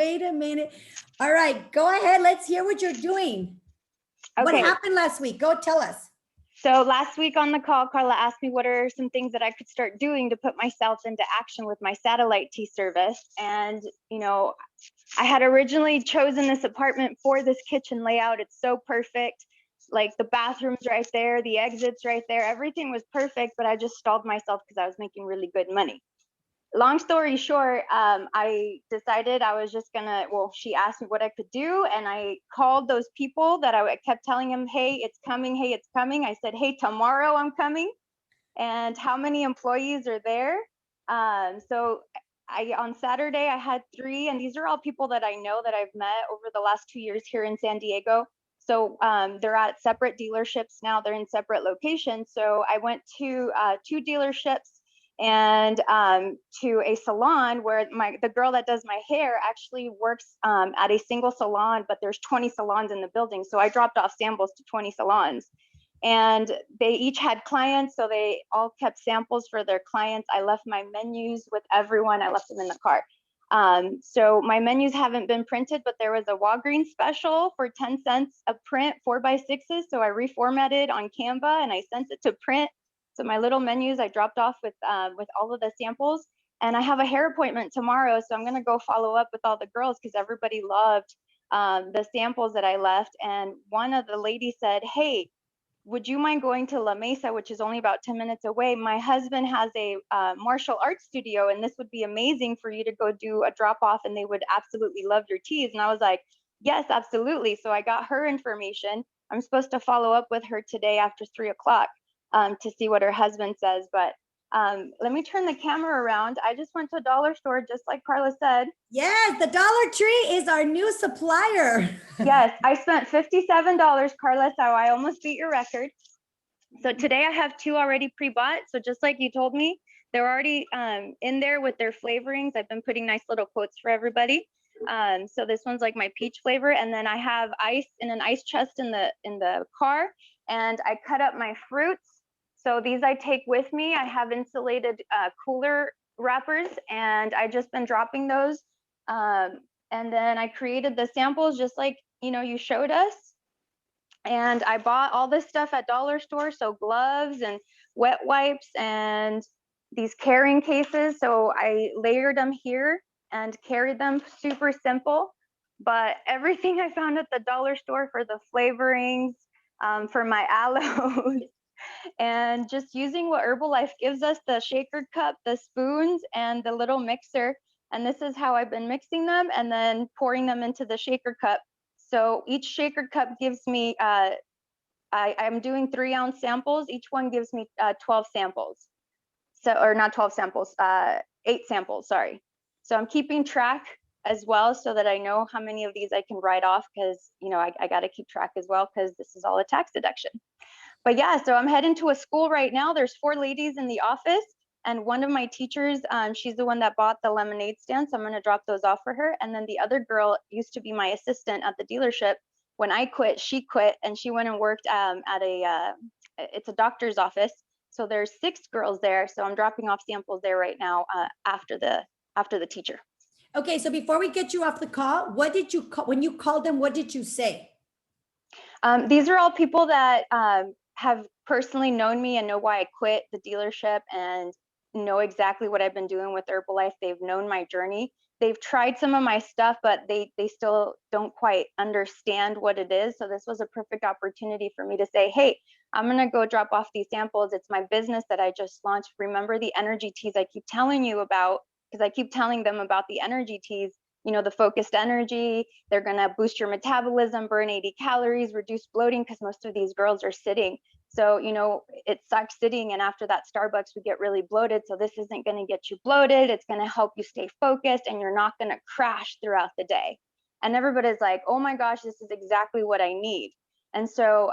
Wait a minute. All right, go ahead. Let's hear what you're doing. What Okay, happened last week? Go tell us. so last week on the call, Carla asked me what are some things that I could start doing to put myself into action with my satellite tea service. And, you know, I had originally chosen this apartment for this kitchen layout. It's so perfect. Like the bathroom's right there, the exit's right there. Everything was perfect, but I just stalled myself because I was making really good money. Long story short, I decided I was just gonna, well, she asked me what I could do, and I called those people that I kept telling them, hey, it's coming, hey, it's coming. I said, hey, tomorrow I'm coming, and how many employees are there? So on Saturday, I had 3, and these are all people that I know that I've met over the last 2 years here in San Diego. So they're at separate dealerships now, they're in separate locations. So I went to 2 dealerships and to a salon where the girl that does my hair actually works at a single salon, but there's 20 salons in the building. So I dropped off samples to 20 salons, and they each had clients. So they all kept samples for their clients. I left my menus with everyone. I left them in the car. So my menus haven't been printed, but there was a Walgreens special for 10 cents a print, 4x6s. So I reformatted on Canva and I sent it to print. So my little menus I dropped off with all of the samples, and I have a hair appointment tomorrow. So I'm gonna go follow up with all the girls because everybody loved the samples that I left. And one of the ladies said, hey, would you mind going to La Mesa, which is only about 10 minutes away? My husband has a martial arts studio, and this would be amazing for you to go do a drop off, and they would absolutely love your teas. And I was like, yes, absolutely. So I got her information. I'm supposed to follow up with her today after 3 o'clock to see what her husband says. But let me turn the camera around. I just went to a dollar store, just like Carla said. Yes, the Dollar Tree is our new supplier. Yes, I spent $57, Carla, so I almost beat your record. So today I have 2 already pre-bought. So just like you told me, they're already in there with their flavorings. I've been putting nice little quotes for everybody. So this one's like my peach flavor, and then I have ice in an ice chest in the car, and I cut up my fruits. So these I take with me. I have insulated cooler wrappers, and I just been dropping those. And then I created the samples just like you showed us. And I bought all this stuff at dollar store, so gloves and wet wipes and these carrying cases. So I layered them here and carried them, super simple. But everything I found at the dollar store for the flavorings, for my aloes, and just using what Herbalife gives us, the shaker cup, the spoons, and the little mixer. And this is how I've been mixing them and then pouring them into the shaker cup. So each shaker cup gives me, I'm doing 3-ounce samples. Each one gives me 12 samples. So, or not 12 samples, 8 samples, sorry. So I'm keeping track as well so that I know how many of these I can write off, because, I got to keep track as well, because this is all a tax deduction. But yeah, so I'm heading to a school right now. There's 4 ladies in the office, and one of my teachers, she's the one that bought the lemonade stand, so I'm going to drop those off for her. And then the other girl used to be my assistant at the dealership. When I quit, she quit, and she went and worked at it's a doctor's office. So there's 6 girls there. So I'm dropping off samples there right now after the teacher. Okay, so before we get you off the call, what did you call when you called them? What did you say? These are all people that have personally known me and know why I quit the dealership and know exactly what I've been doing with Herbalife. They've known my journey. They've tried some of my stuff, but they still don't quite understand what it is. So this was a perfect opportunity for me to say, hey, I'm going to go drop off these samples. It's my business that I just launched. Remember the energy teas I keep telling you about, because I keep telling them about the energy teas. The focused energy, they're going to boost your metabolism, burn 80 calories, reduce bloating, because most of these girls are sitting. So, it sucks sitting, and after that Starbucks, we get really bloated. So this isn't going to get you bloated. It's going to help you stay focused, and you're not going to crash throughout the day. And everybody's like, oh my gosh, this is exactly what I need. And so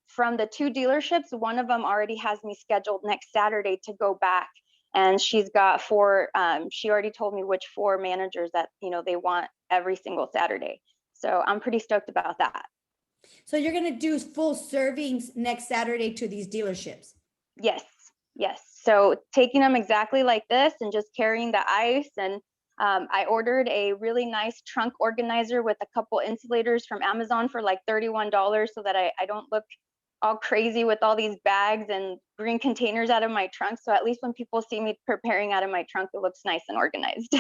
from the 2 dealerships, one of them already has me scheduled next Saturday to go back. And she's got 4, she already told me which 4 managers that, they want every single Saturday. So I'm pretty stoked about that. So you're going to do full servings next Saturday to these dealerships? Yes. So taking them exactly like this and just carrying the ice and I ordered a really nice trunk organizer with a couple insulators from Amazon for like $31 so that I don't look all crazy with all these bags and green containers out of my trunk. So at least when people see me preparing out of my trunk, it looks nice and organized.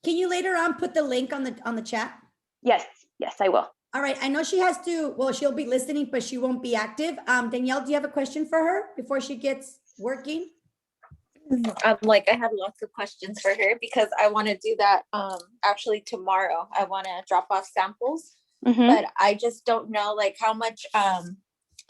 Can you later on put the link on the chat? Yes, I will. All right, I know she has to, well, she'll be listening, but she won't be active. Danielle, do you have a question for her before she gets working? I had lots of questions for her because I want to do that actually tomorrow. I want to drop off samples, but I just don't know like how much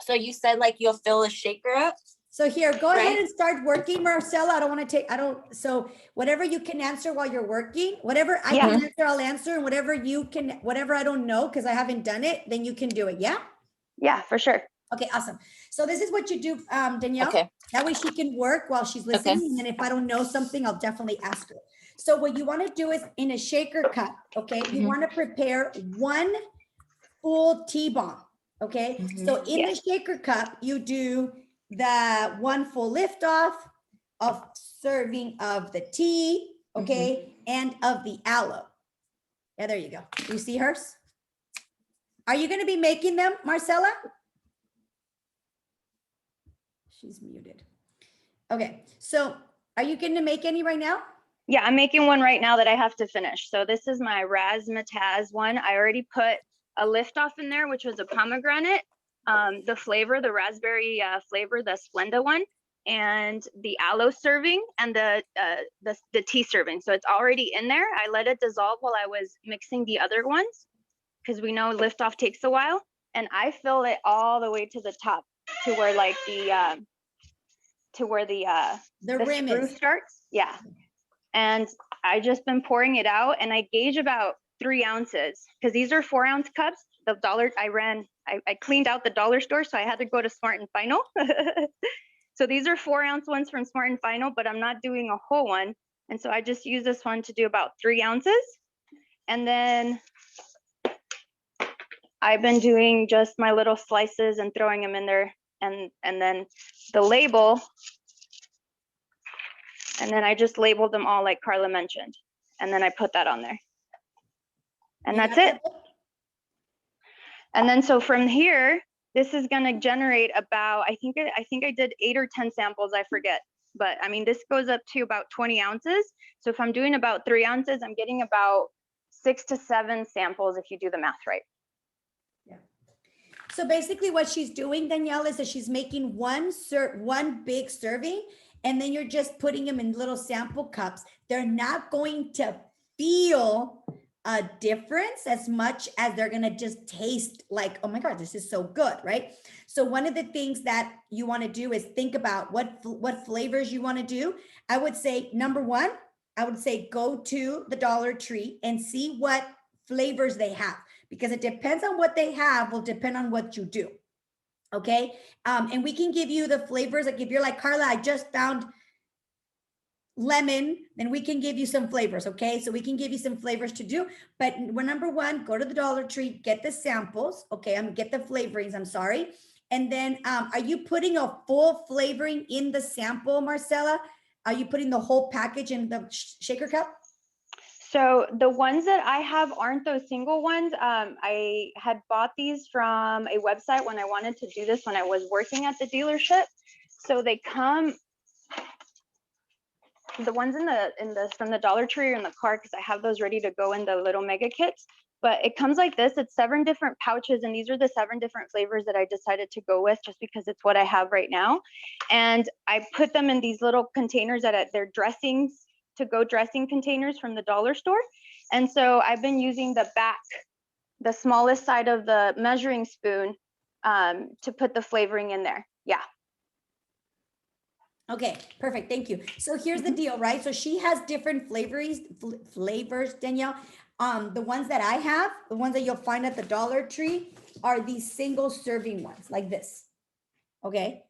so you said like you'll fill a shaker up. So here, go ahead Right. and start working, Marcela. I don't want to take, so whatever you can answer while you're working, whatever I can answer, I'll answer. And whatever you can, whatever I don't know, because I haven't done it, then you can do it. Yeah? Yeah, for sure. Okay, awesome. So this is what you do, Danielle. Okay. That way she can work while she's listening. And then if I don't know something, I'll definitely ask her. So what you want to do is in a shaker cup, okay? You want to prepare 1 full T-bomb, okay? So in the shaker cup, you do the 1 full lift off of serving of the tea, okay? And of the aloe. Yeah, there you go. You see hers? Are you going to be making them, Marcela? She's muted. Okay, so are you going to make any right now? Yeah, I'm making one right now that I have to finish. So this is my razzmatazz one. I already put a lift off in there, which was a pomegranate, the flavor, the raspberry flavor, the Splenda one, and the aloe serving and the tea serving. So it's already in there. I let it dissolve while I was mixing the other ones because we know lift off takes a while. And I fill it all the way to the top to where like the rim screw is. starts. Yeah. And I just been pouring it out and I gauge about 3 ounces because these are 4-ounce cups. The dollar I cleaned out the dollar store, so I had to go to Smart and Final. So these are 4-ounce ones from Smart and Final, but I'm not doing a whole one. And so I just use this one to do about 3 ounces. And then I've been doing just my little slices and throwing them in there. And then the label, and then I just labeled them all like Carla mentioned. And then I put that on there. And that's it. And then so from here, this is going to generate about, I think I did 8 or 10 samples, I forget. But I mean, this goes up to about 20 ounces. So if I'm doing about 3 ounces, I'm getting about 6 to 7 samples if you do the math right. Yeah. So basically what she's doing, Danielle, is that she's making one big serving, and then you're just putting them in little sample cups. They're not going to feel a difference as much as they're going to just taste like, oh my God, this is so good, right? So one of the things that you want to do is think about what flavors you want to do. I would say, number one, I would say go to the Dollar Tree and see what flavors they have, because it depends on what they have will depend on what you do. Okay. And we can give you the flavors. Like if you're like, Carla, I just found lemon, then we can give you some flavors. Okay. So we can give you some flavors to do, but we're number one, go to the Dollar Tree, get the samples. Okay. Get the flavorings. I'm sorry. And then, are you putting a full flavoring in the sample, Marcela? Are you putting the whole package in the shaker cup? So the ones that I have aren't those single ones. I had bought these from a website when I wanted to do this when I was working at the dealership. So they come, the ones from the Dollar Tree are in the car because I have those ready to go in the little mega kits. But it comes like this. It's 7 different pouches, and these are the 7 different flavors that I decided to go with just because it's what I have right now. And I put them in these little containers that they're dressings, to-go dressing containers from the dollar store. And so I've been using the back, the smallest side of the measuring spoon to put the flavoring in there. Yeah. Okay, perfect. Thank you. So here's the deal, right? So she has different flavors, Danielle. The ones that I have, the ones that you'll find at the Dollar Tree are these single serving ones like this. Okay.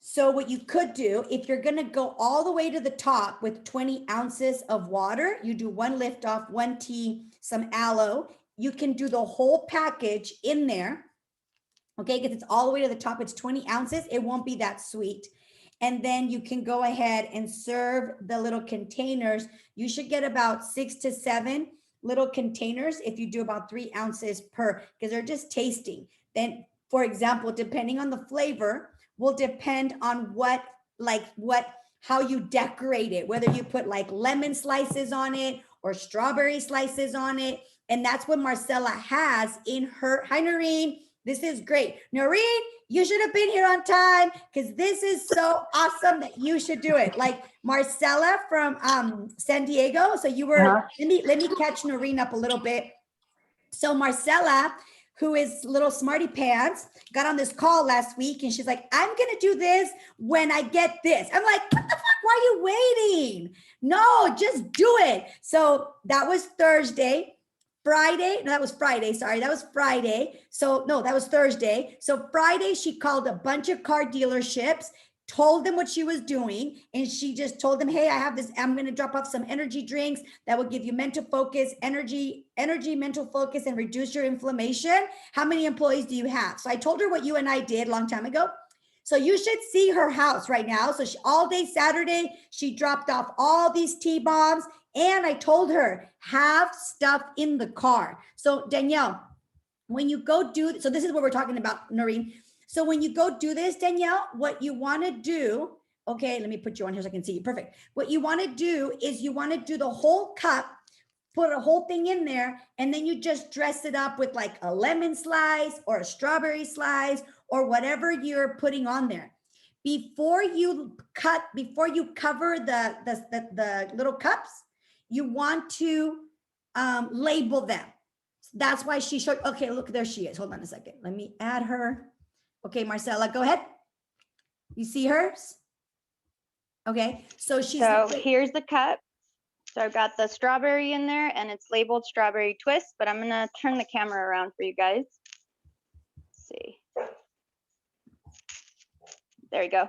So what you could do, if you're going to go all the way to the top with 20 ounces of water, you do 1 lift off, 1 tea, some aloe. You can do the whole package in there. Okay. Because it's all the way to the top. It's 20 ounces. It won't be that sweet. and then you can go ahead and serve the little containers. You should get about 6 to 7 little containers if you do about 3 ounces per, because they're just tasting. Then, for example, depending on the flavor, will depend on how you decorate it, whether you put like lemon slices on it or strawberry slices on it. And that's what Marcela has in her. Hi, Noreen. This is great. Noreen, you should have been here on time because this is so awesome that you should do it. Like Marcela from San Diego. So you were, let me catch Noreen up a little bit. So Marcela, who is little smarty pants, got on this call last week and she's like, I'm going to do this when I get this. I'm like, what the fuck? Why are you waiting? No, just do it. So that was Thursday. Friday, no, that was Friday. Sorry, that was Friday. So no, that was Thursday. So Friday, she called a bunch of car dealerships, told them what she was doing, and she just told them, hey, I have this, I'm going to drop off some energy drinks that will give you mental focus, energy, mental focus, and reduce your inflammation. How many employees do you have? So I told her what you and I did a long time ago. So you should see her house right now. So all day Saturday, she dropped off all these T-bombs. And I told her, have stuff in the car. So Danielle, when you go do, so this is what we're talking about, Noreen. So when you go do this, Danielle, what you want to do, okay, let me put you on here so I can see you. Perfect. What you want to do is you want to do the whole cup, put a whole thing in there, and then you just dress it up with like a lemon slice or a strawberry slice or whatever you're putting on there. Before you cover the little cups, you want to label them. That's why she showed, okay, look, there she is. Hold on a second. Let me add her. Okay, Marcela, go ahead. You see hers? Okay, so here's the cup. So I've got the strawberry in there and it's labeled strawberry twist, but I'm gonna turn the camera around for you guys. Let's see. There you go.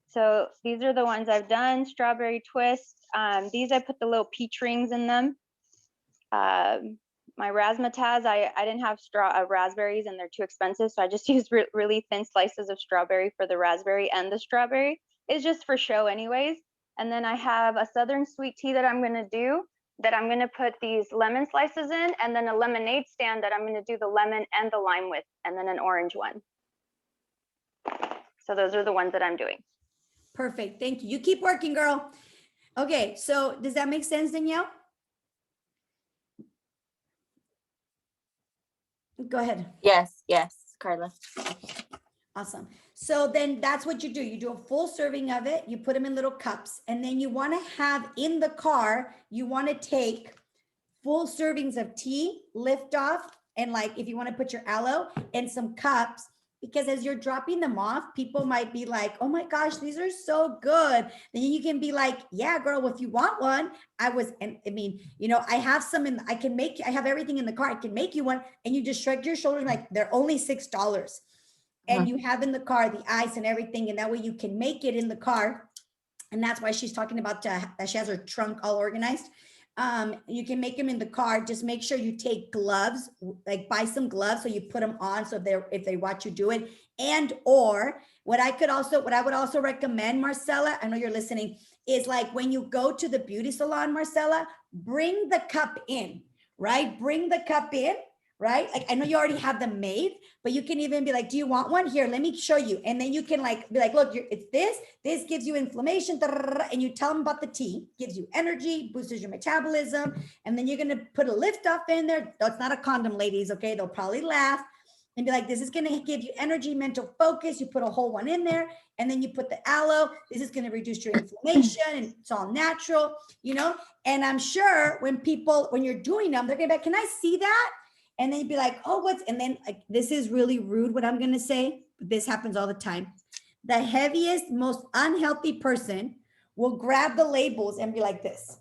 So these are the ones I've done, strawberry twist. These I put the little peach rings in them. My razzmatazz, I didn't have raspberries and they're too expensive, so I just used really thin slices of strawberry for the raspberry and the strawberry. It's just for show anyways. And then I have a southern sweet tea that I'm gonna do, that I'm gonna put these lemon slices in, and then a lemonade stand that I'm gonna do the lemon and the lime with, and then an orange one. So those are the ones that I'm doing. Perfect, thank you. You keep working, girl. Okay, so does that make sense, Danielle? Go ahead. Yes, Carla. Awesome. So then that's what you do. You do a full serving of it. You put them in little cups, and then you want to have in the car, you want to take full servings of tea, lift off, and like if you want to put your aloe and some cups, because as you're dropping them off, people might be like, oh my gosh, these are so good. Then you can be like, yeah, girl, if you want one, I mean, you know, I have some I have everything in the car. I can make you one. And you just shrug your shoulders like they're only $6. And you have in the car the ice and everything. And that way you can make it in the car. And that's why she's talking about that she has her trunk all organized. You can make them in the car. Just make sure you take gloves, like buy some gloves so you put them on so if they watch you do it. And or what I would also recommend, Marcela, I know you're listening, is like when you go to the beauty salon, Marcela, bring the cup in, right? Bring the cup in. Right? Like I know you already have them made, but you can even be like, do you want one? Here, let me show you. And then you can like be like, look, it's this gives you inflammation, and you tell them about the tea, gives you energy, boosts your metabolism. And then you're going to put a lift off in there. No, it's not a condom, ladies. Okay. They'll probably laugh and be like, this is going to give you energy, mental focus. You put a whole one in there, and then you put the aloe. This is going to reduce your inflammation, and it's all natural, you know? And I'm sure when you're doing them, they're going to be like, can I see that? And then you'd be like, oh, and then like, this is really rude what I'm going to say, but this happens all the time. The heaviest, most unhealthy person will grab the labels and be like this.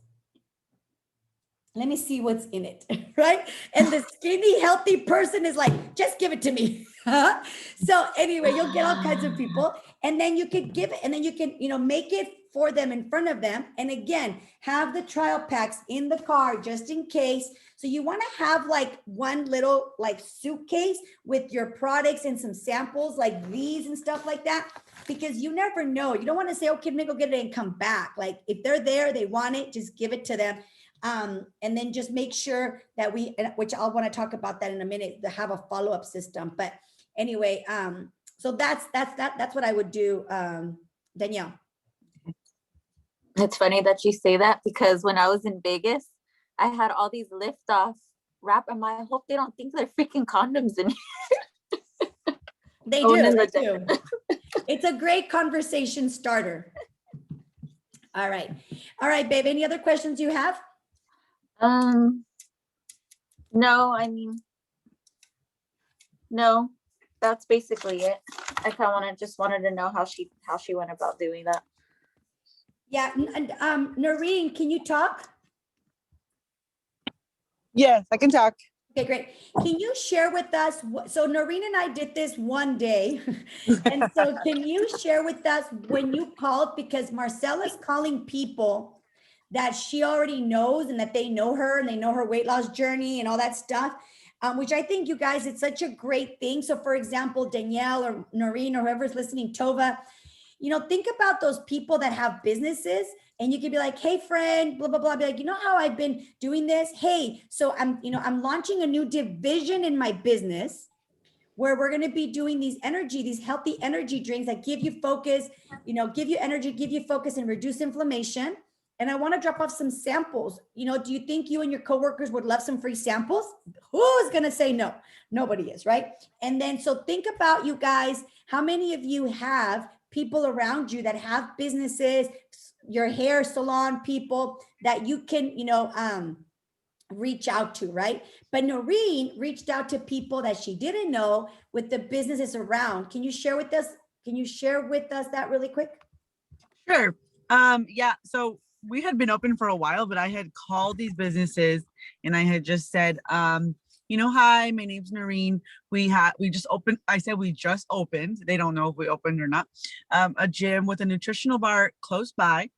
Let me see what's in it, right? And the skinny, healthy person is like, just give it to me. So anyway, you'll get all kinds of people, and then you can give it, and then you can, you know, make it for them in front of them. And again, have the trial packs in the car just in case. So you want to have like one little like suitcase with your products and some samples like these and stuff like that, because you never know. You don't want to say, okay, let me go get it and come back. Like if they're there, they want it, just give it to them. And then just make sure that which I'll want to talk about that in a minute, to have a follow-up system. But anyway, so that's what I would do, Danielle. It's funny that you say that, because when I was in Vegas, I had all these lift off wrap. I hope they don't think they're freaking condoms in here. They do. It's a great conversation starter. All right, babe. Any other questions you have? No, I mean, no, that's basically it. I kind of just wanted to know how she went about doing that. Yeah, and Noreen, can you talk? Yes, I can talk. Okay, great. Can you share with us, so Noreen and I did this one day. And so can you share with us when you called, because Marcela's calling people that she already knows and that they know her and they know her weight loss journey and all that stuff, which I think, you guys, it's such a great thing. So for example, Danielle or Noreen or whoever's listening, Tova, think about those people that have businesses, and you could be like, hey friend, blah, blah, blah. Be like, you know how I've been doing this? Hey, so I'm launching a new division in my business where we're going to be doing these healthy energy drinks that give you focus, give you energy, give you focus, and reduce inflammation. And I want to drop off some samples. Do you think you and your coworkers would love some free samples? Who is going to say no? Nobody is, right? And then, so think about, you guys, how many of you have people around you that have businesses, your hair salon people that you can, reach out to, right? But Noreen reached out to people that she didn't know with the businesses around. Can you share with us that really quick? Sure. Yeah. So we had been open for a while, but I had called these businesses and I had just said, hi, my name's Noreen. We just opened. I said, we just opened. They don't know if we opened or not. A gym with a nutritional bar close by.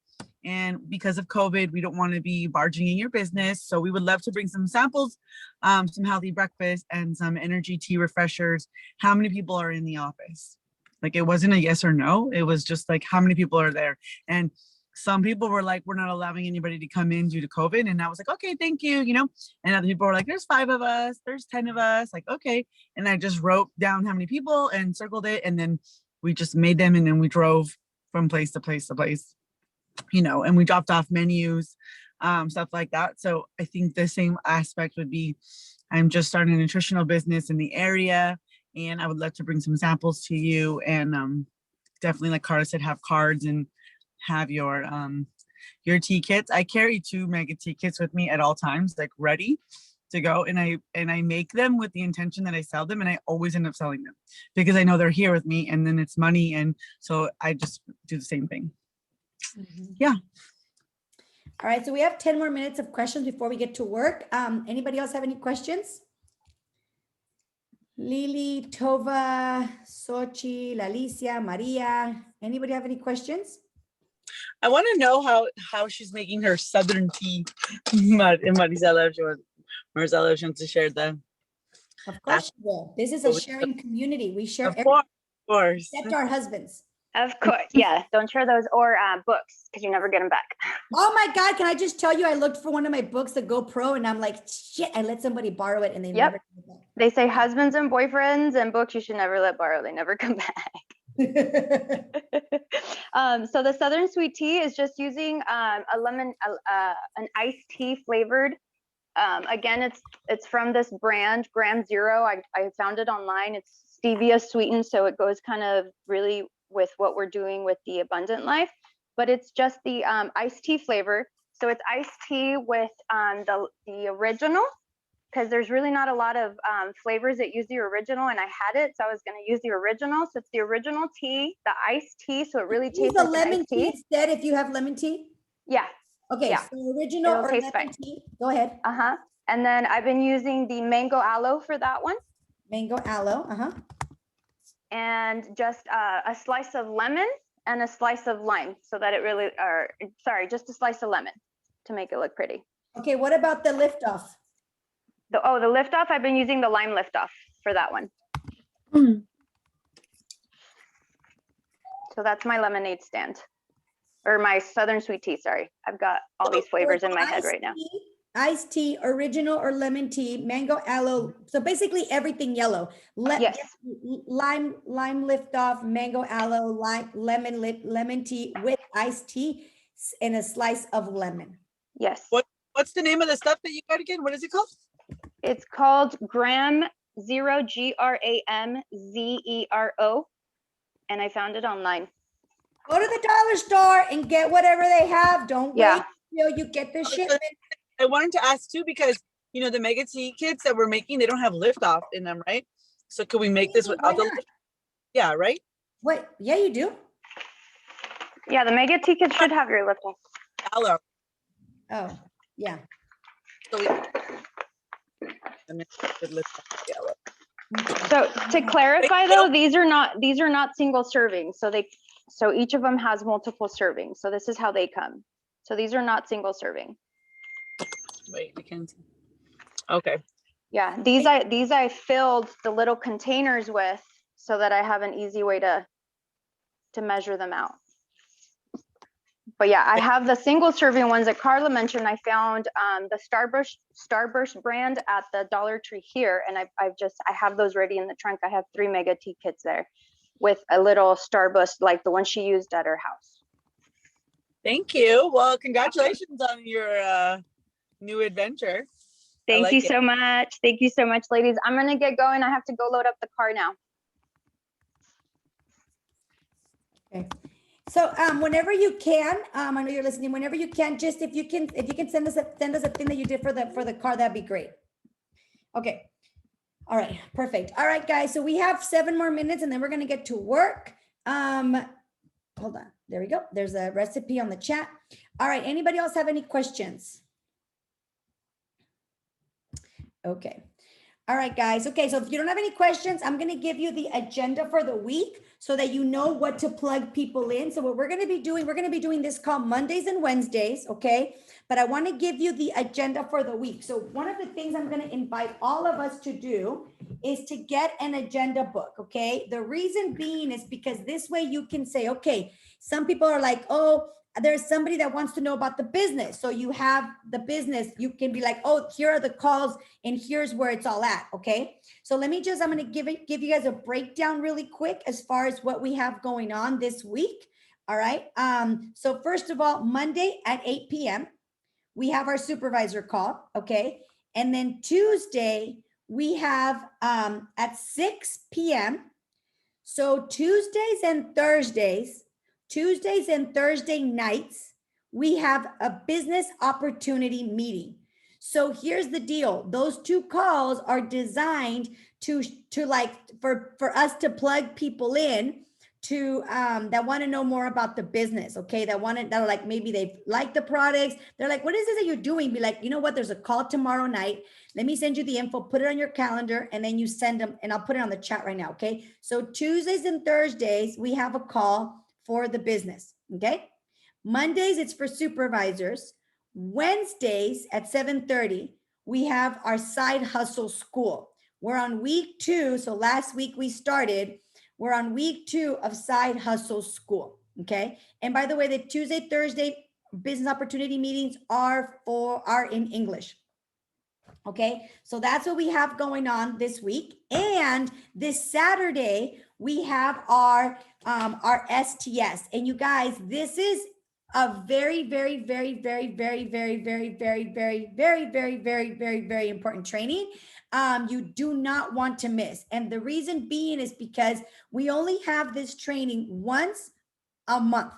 And because of COVID, we don't want to be barging in your business. So we would love to bring some samples, some healthy breakfast and some energy tea refreshers. How many people are in the office? Like, it wasn't a yes or no. It was just like, how many people are there? And some people were like, we're not allowing anybody to come in due to COVID. And I was like, okay, thank you. And other people were like, there's 5 of us, there's 10 of us, like, okay. And I just wrote down how many people and circled it. And then we just made them. And then we drove from place to place to place, and we dropped off menus, stuff like that. So I think the same aspect would be, I'm just starting a nutritional business in the area, and I would love to bring some samples to you. And definitely, like Carla said, have cards and have your tea kits. I carry 2 mega tea kits with me at all times, like ready to go. And I make them with the intention that I sell them, and I always end up selling them because I know they're here with me, and then it's money. And so I just do the same thing. Mm-hmm. Yeah. All right. So we have 10 more minutes of questions before we get to work. Anybody else have any questions? Lily, Tova, Sochi, Lalicia, Maria. Anybody have any questions? I want to know how she's making her Southern tea. Marcela, if she wants to share them. Of course she will. This is a sharing community. We share Of course. except our husbands. Of course, yeah. Don't share those or books, because you never get them back. Oh my God! Can I just tell you? I looked for one of my books, the GoPro, and I'm like, shit! I let somebody borrow it, and they never came back. They say husbands and boyfriends and books you should never let borrow. They never come back. So the Southern Sweet Tea is just using an iced tea flavored. Again, it's from this brand, Gram Zero. I found it online. It's stevia sweetened, so it goes kind of really with what we're doing with the Abundant Life, but it's just the iced tea flavor. So it's iced tea with the original, because there's really not a lot of flavors that use the original, and I had it, so I was going to use the original. So it's the original tea, the iced tea, so it really tastes like lemon tea instead if you have lemon tea. Yeah. Okay. Yeah. So original or lemon tea. Go ahead. And then I've been using the mango aloe for that one. Mango aloe. And just a slice of lemon and a slice of lime so that it really, or sorry, just a slice of lemon to make it look pretty. Okay, what about the lift off? The lift off, I've been using the lime lift off for that one. So that's my lemonade stand, or my Southern sweet tea, sorry. I've got all these flavors in my head right now. Iced tea, original or lemon tea, mango aloe. So basically everything yellow. Yes. Lime lift off, mango aloe, lemon tea with iced tea and a slice of lemon. Yes. What's the name of the stuff that you got again? What is it called? It's called Gram Zero, GRAMZERO. And I found it online. Go to the dollar store and get whatever they have. Don't Yeah. wait till you get the shipment. I wanted to ask too, because you know, the mega tea kits that we're making, they don't have lift off in them, right? So could we make this without the lift? Yeah, right? Wait, yeah, you do. Yeah, the mega tea kit should have your lift off. Hello. Oh, yeah. So So to clarify though, these are not single serving. So each of them has multiple servings. So this is how they come. So these are not single serving. Wait, we can. Okay. Yeah, these I filled the little containers with so that I have an easy way to measure them out. But yeah, I have the single serving ones that Carla mentioned. I found the Starburst brand at the Dollar Tree here, and I have those ready in the trunk. I have 3 mega tea kits there with a little Starburst like the one she used at her house. Thank you. Well, congratulations on your new adventure. Thank you so much. Thank you so much, ladies. I'm gonna get going. I have to go load up the car now. Okay. So whenever you can, I know you're listening, whenever you can, just if you can send us a thing that you did for the car, that'd be great. Okay. All right, perfect. All right, guys. So we have 7 more minutes and then we're gonna get to work. Hold on. There we go. There's a recipe on the chat. All right, anybody else have any questions? Okay. All right, guys. Okay, so if you don't have any questions, I'm going to give you the agenda for the week so that you know what to plug people in. So what we're going to be doing this call Mondays and Wednesdays, okay? But I want to give you the agenda for the week. So one of the things I'm going to invite all of us to do is to get an agenda book, okay? The reason being is because this way you can say, okay, some people are like, oh, there's somebody that wants to know about the business. So you have the business, you can be like, oh, here are the calls and here's where it's all at, okay? So I'm going to give you guys a breakdown really quick as far as what we have going on this week, all right? So first of all, Monday at 8 p.m., we have our supervisor call, okay? And then Tuesday, we have at 6 p.m. So Tuesdays and Thursday nights, we have a business opportunity meeting. So here's the deal. Those 2 calls are designed to like for us to plug people in to that want to know more about the business, okay? That are like, maybe they like the products. They're like, what is it that you're doing? Be like, you know what? There's a call tomorrow night. Let me send you the info, put it on your calendar, and then you send them, and I'll put it on the chat right now, okay? So Tuesdays and Thursdays, we have a call for the business, okay? Mondays, it's for supervisors. Wednesdays at 7:30, we have our side hustle school. We're on week 2, so last week we started. We're on week 2 of side hustle school, okay? And by the way, the Tuesday, Thursday business opportunity meetings are in English. Okay, so that's what we have going on this week. And this Saturday, we have our STS. And you guys, this is a very, very, very, very, very, very, very, very, very, very, very, very, very, very important training. You do not want to miss. And the reason being is because we only have this training once a month.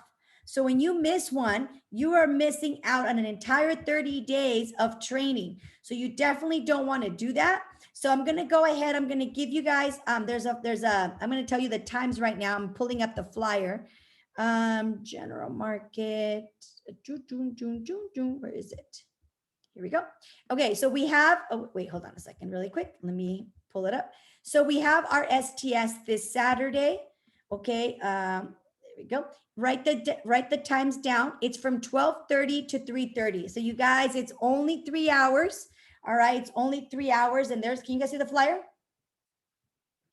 So when you miss one, you are missing out on an entire 30 days of training. So you definitely don't want to do that. So I'm going to go ahead. I'm going to give you guys, I'm going to tell you the times right now. I'm pulling up the flyer. General market, where is it? Here we go. Okay, so we have, oh, wait, hold on a second really quick. Let me pull it up. So we have our STS this Saturday. Okay, we go. Write the times down. It's from 12:30 to 3:30. So you guys, it's only 3 hours. All right, it's only 3 hours. And can you guys see the flyer?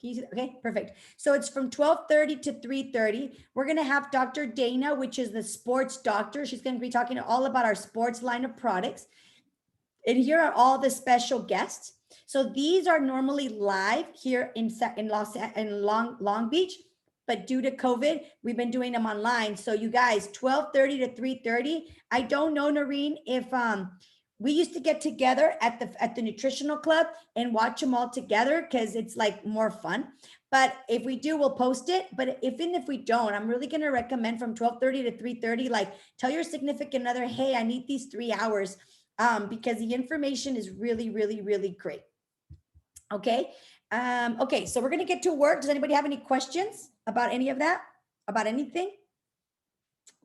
Can you see? Okay, perfect. So it's from 12:30 to 3:30. We're gonna have Dr. Dana, which is the sports doctor. She's gonna be talking all about our sports line of products. And here are all the special guests. So these are normally live here in Long Beach, but due to COVID, we've been doing them online. So you guys, 12:30 to 3:30. I don't know, Noreen, if we used to get together at the nutritional club and watch them all together because it's like more fun. But if we do, we'll post it. But even if we don't, I'm really going to recommend from 12:30 to 3:30, like tell your significant other, hey, I need these 3 hours because the information is really, really, really great. Okay. Okay. So we're going to get to work. Does anybody have any questions about any of that? About anything?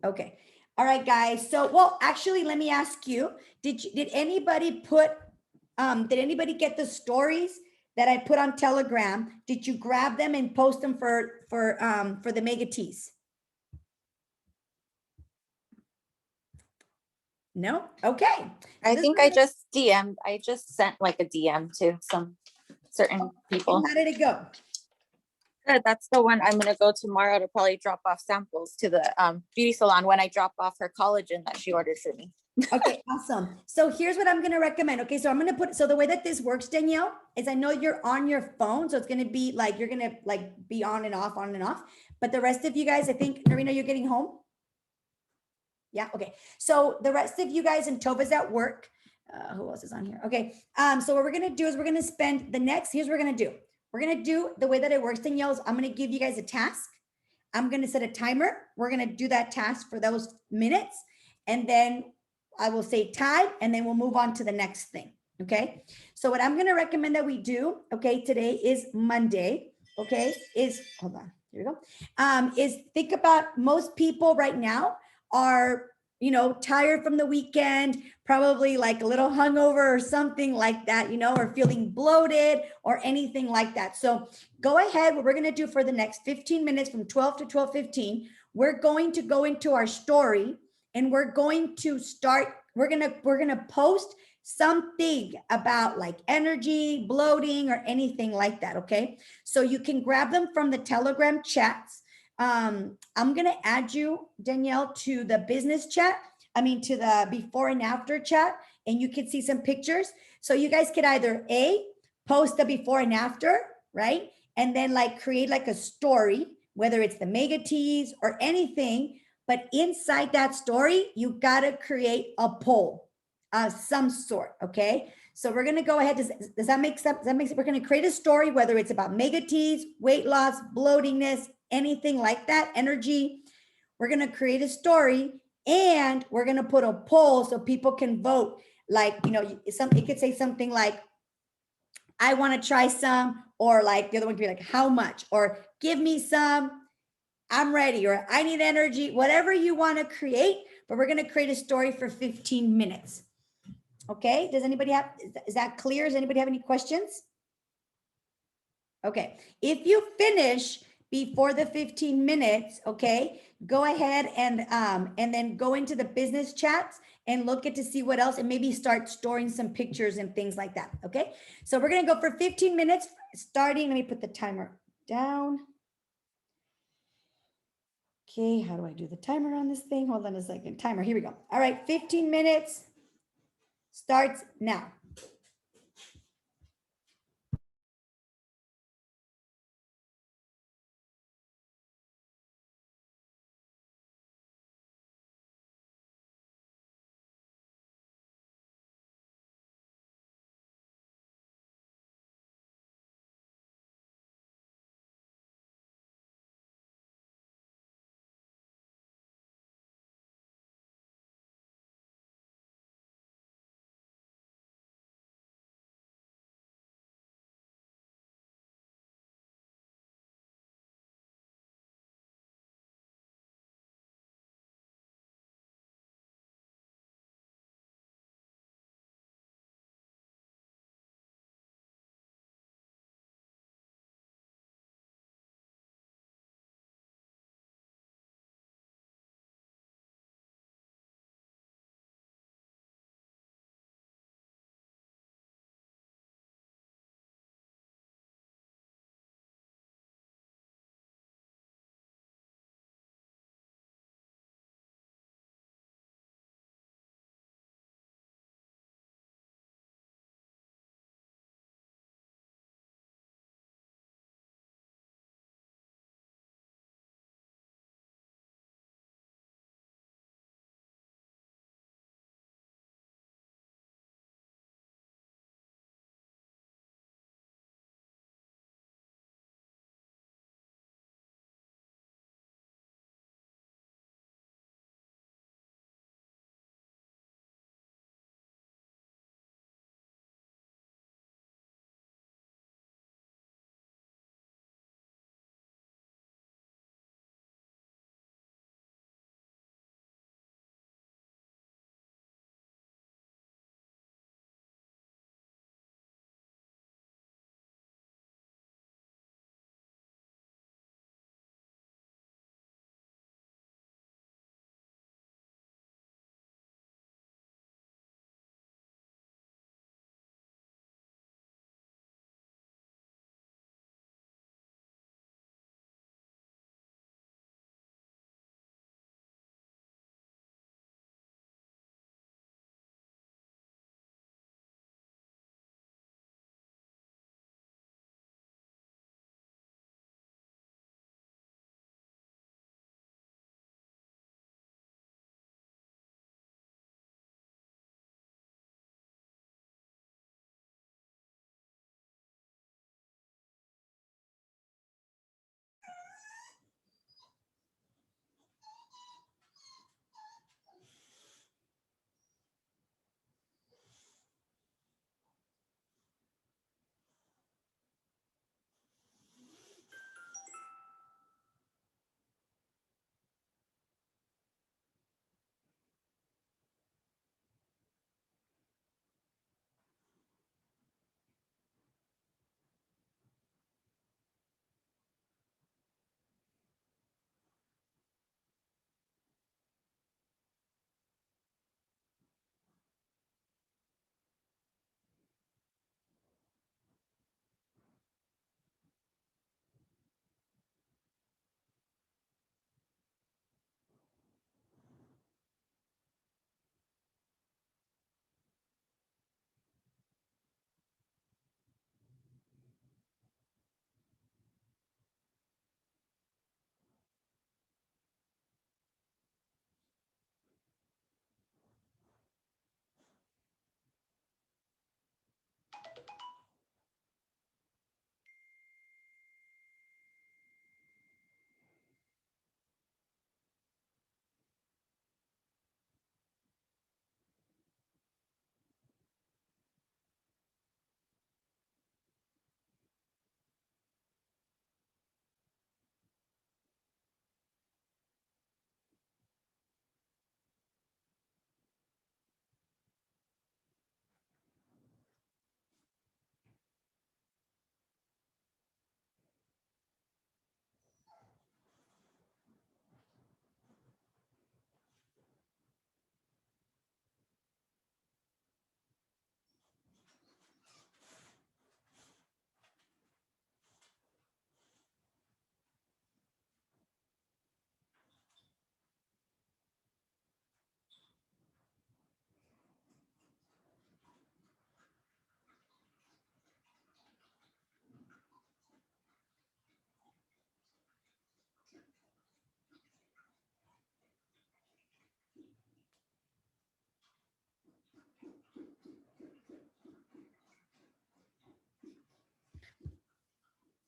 Okay. All right, guys. So, well, actually, let me ask you, did anybody did anybody get the stories that I put on Telegram? Did you grab them and post them for the Mega Teas? No? Okay. I think I just sent like a DM to some certain people. And how did it go? Good. That's the one I'm gonna go tomorrow to probably drop off samples to the beauty salon when I drop off her collagen that she ordered for me. Okay, awesome. So here's what I'm going to recommend. Okay, so I'm going to so the way that this works, Danielle, is I know you're on your phone. So it's going to be like, you're going to like be on and off. But the rest of you guys, I think, Narina, you're getting home? Yeah, okay. So the rest of you guys, and Tova's at work. Who else is on here? Okay, so what we're going to do is we're going to spend here's what we're going to do. We're going to do the way that it works, Danielle, is I'm going to give you guys a task. I'm going to set a timer. We're going to do that task for those minutes. And then I will say time, and then we'll move on to the next thing. Okay. So what I'm going to recommend that we do, okay, today is Monday. Okay. Hold on. Here we go. Is think about most people right now are, tired from the weekend, probably like a little hungover or something like that, or feeling bloated or anything like that. So go ahead. What we're going to do for the next 15 minutes from 12 to 12:15, we're going to go into our story. And we're going to post something about like energy, bloating, or anything like that. Okay. So you can grab them from the Telegram chats. I'm going to add you, Danielle, to the business chat. To the before and after chat, and you can see some pictures. So you guys could either post the before and after, right? And then like create like a story, whether it's the Mega Teas or anything. But inside that story, you got to create a poll of some sort. Okay. So we're going to go ahead. Does that make sense? We're going to create a story, whether it's about Mega Teas, weight loss, bloatingness, anything like that, energy. We're going to create a story, and we're going to put a poll so people can vote. Like, it could say something like, I want to try some, or like the other one could be like, how much, or give me some, I'm ready, or I need energy, whatever you want to create, but we're going to create a story for 15 minutes. Okay. Does anybody is that clear? Does anybody have any questions? Okay. If you finish before the 15 minutes, okay, go ahead and then go into the business chats and look to see what else, and maybe start storing some pictures and things like that. Okay. So we're going to go for 15 minutes starting. Let me put the timer down. Okay, how do I do the timer on this thing? Hold on a second. Timer, here we go. All right, 15 minutes starts now.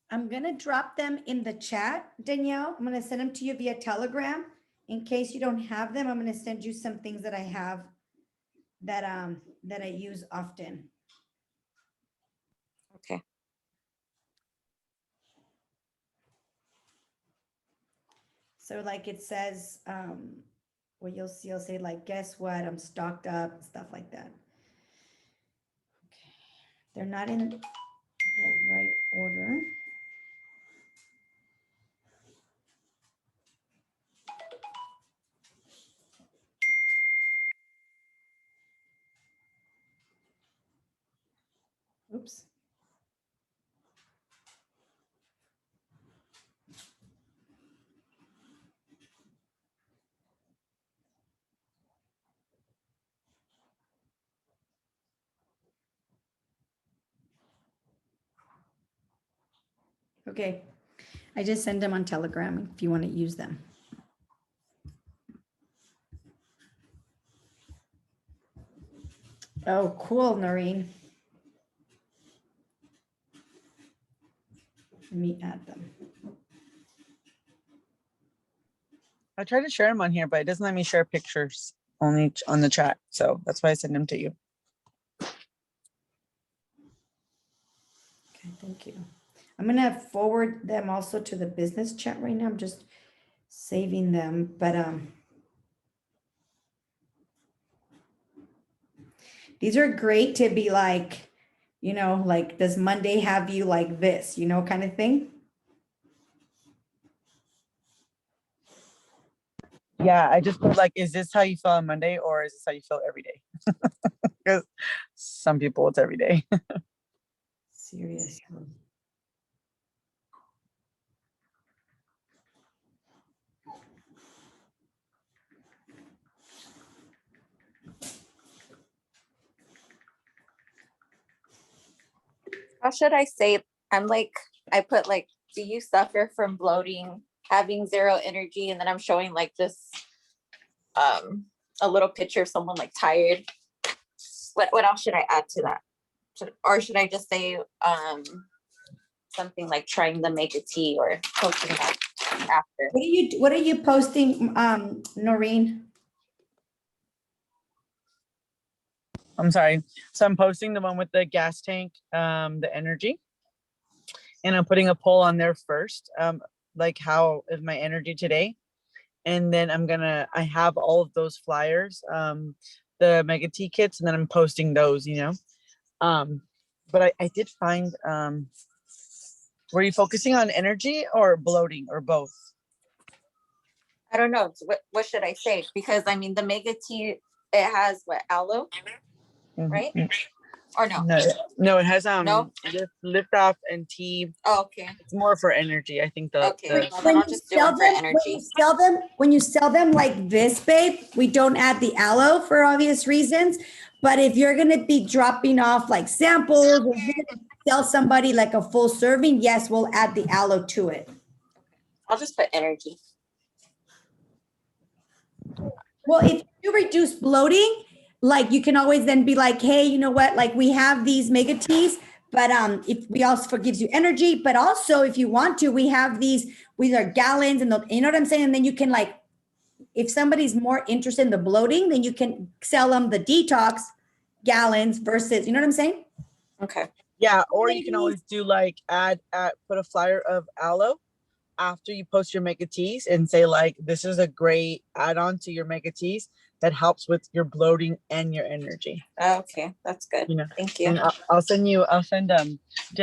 I'm gonna drop them in the chat, Danielle. I'm gonna send them to you via Telegram. In case you don't have them, I'm gonna send you some things that I have that I use often. Okay. So like it says, well, you'll see, I'll say like, guess what? I'm stocked up, stuff like that. Okay. They're not in the right order. Oops. Okay, I just send them on Telegram if you want to use them. Oh, cool, Noreen. Let me add them. I try to share them on here, but it doesn't let me share pictures only on the chat. So that's why I send them to you. Okay, thank you. I'm gonna forward them also to the business chat right now. I'm just saving them, but these are great to be like, you know, like, does Monday have you like this, you know, kind of thing? Yeah, I just put like, is this how you feel on Monday or is this how you feel every day? Because some people it's every day. Seriously. How should I say? I'm like, I put like, do you suffer from bloating, having zero energy? And then I'm showing like this, a little picture of someone like tired. What else should I add to that? Or should I just say, something like trying the mega tea or posting that after? What are you posting, Noreen? I'm sorry. So I'm posting the one with the gas tank, the energy. And I'm putting a poll on there first. Like how is my energy today? And then I have all of those flyers, the mega tea kits, and then I'm posting those, you know. But I did find, were you focusing on energy or bloating or both? I don't know. What should I say? Because I mean, the mega tea, it has what, aloe, right? Or no? No, it has No? lift off and tea. Oh, okay. It's more for energy. I think Okay. Well, then I'll just do one for energy. When you sell them like this, babe, we don't add the aloe for obvious reasons. But if you're gonna be dropping off like samples, or you're gonna sell somebody like a full serving, yes, we'll add the aloe to it. I'll just put energy. Well, if you reduce bloating, like you can always then be like, hey, you know what? Like we have these mega teas, but if we also gives you energy, but also if you want to, we have these are gallons and you know what I'm saying? And then you can like, if somebody's more interested in the bloating, then you can sell them the detox gallons versus, you know what I'm saying? Okay. Yeah, or you can always do like put a flyer of aloe after you post your mega teas and say like, this is a great add-on to your mega teas that helps with your bloating and your energy. Okay, that's good. You know, thank you. and I'll send do you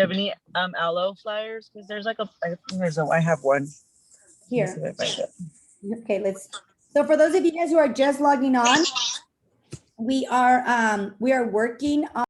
have any aloe flyers? Because there's like I have one Here. Okay, so for those of you guys who are just logging on, we are working on